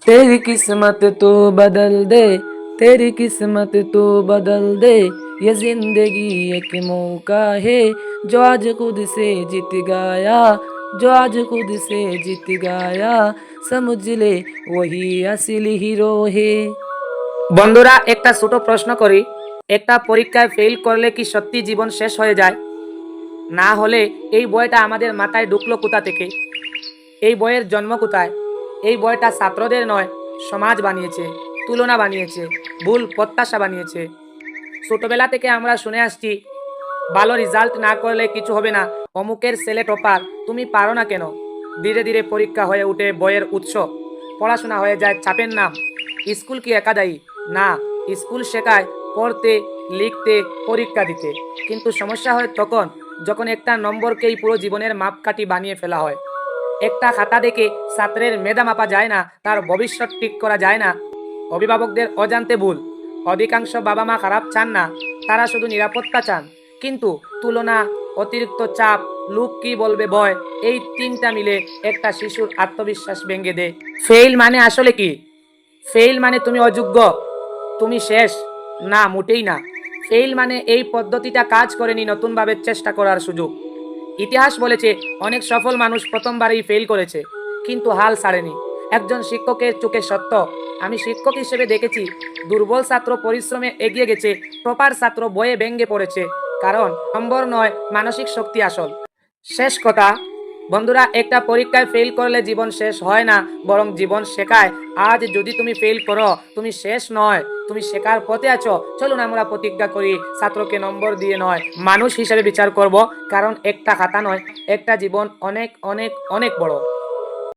तेरी किस्मत तो बदल दे, तेरी किस्मत तो बदल दे। ये जिंदगी एक मौका है जो आज खुद से जीत गया, जो आज खुद से जीत गया। समझ ले वही असली হিরো হে। বন্ধুরা, একটা ছোট প্রশ্ন করি, একটা পরীক্ষায় ফেল করলে কি সত্যি জীবন শেষ হয়ে যায়? না হলে এই বইটা আমাদের মাথায় ঢুকলো কোথা থেকে? এই বইয়ের জন্ম কোথায়? এই বইটা ছাত্রদের নয়, সমাজ বানিয়েছে, তুলনা বানিয়েছে, ভুল প্রত্যাশা বানিয়েছে। ছোটবেলা থেকে আমরা শুনে আসছি, ভালো রেজাল্ট না করলে কিছু হবে না, অমুকের ছেলে টপার, তুমি পারো না কেন? ধীরে ধীরে পরীক্ষা হয়ে ওঠে বইয়ের উৎস, পড়াশোনা হয়ে যায় চাপের নাম। স্কুল কি একা দায়ী? না, স্কুল শেখায় পড়তে, লিখতে, পরীক্ষা দিতে। কিন্তু সমস্যা হয় তখন যখন একটা নম্বরকেই পুরো জীবনের মাপকাঠি বানিয়ে ফেলা হয়। একটা খাতা দেখে ছাত্রের মেধা মাপা যায় না, তার ভবিষ্যৎ ঠিক করা যায় না। অভিভাবকদের অজান্তে ভুল। অধিকাংশ বাবা মা খারাপ চান না, তারা শুধু নিরাপত্তা চান। কিন্তু তুলনা, অতিরিক্ত চাপ, লোক কি বলবে ভয়, এই তিনটা মিলে একটা শিশুর আত্মবিশ্বাস ভেঙে দেয়। ফেইল মানে আসলে কি? ফেইল মানে তুমি অযোগ্য, তুমি শেষ। না, মোটেই না। ফেইল মানে এই পদ্ধতিটা কাজ করেনি, নতুনভাবে চেষ্টা করার সুযোগ। ইতিহাস বলেছে অনেক সফল মানুষ প্রথমবারেই ফেল করেছে, কিন্তু হাল ছাড়েনি। একজন শিক্ষকের চোখে সত্য, আমি শিক্ষক হিসেবে দেখেছি, দুর্বল ছাত্র পরিশ্রমে এগিয়ে গেছে, প্রপার ছাত্র বয়ে ভেঙে পড়েছে। কারণ নম্বর নয়, মানসিক শক্তি আসল। শেষ কথা বন্ধুরা, একটা পরীক্ষায় ফেল করলে জীবন শেষ হয় না, বরং জীবন শেখায়। আজ যদি তুমি ফেল করো, তুমি শেষ নয়, তুমি শেখার পথে আছো। চলুন আমরা প্রতিজ্ঞা করি, ছাত্রকে নম্বর দিয়ে নয়, মানুষ হিসেবে বিচার করব। কারণ একটা খাতা নয়, একটা জীবন অনেক অনেক অনেক বড়।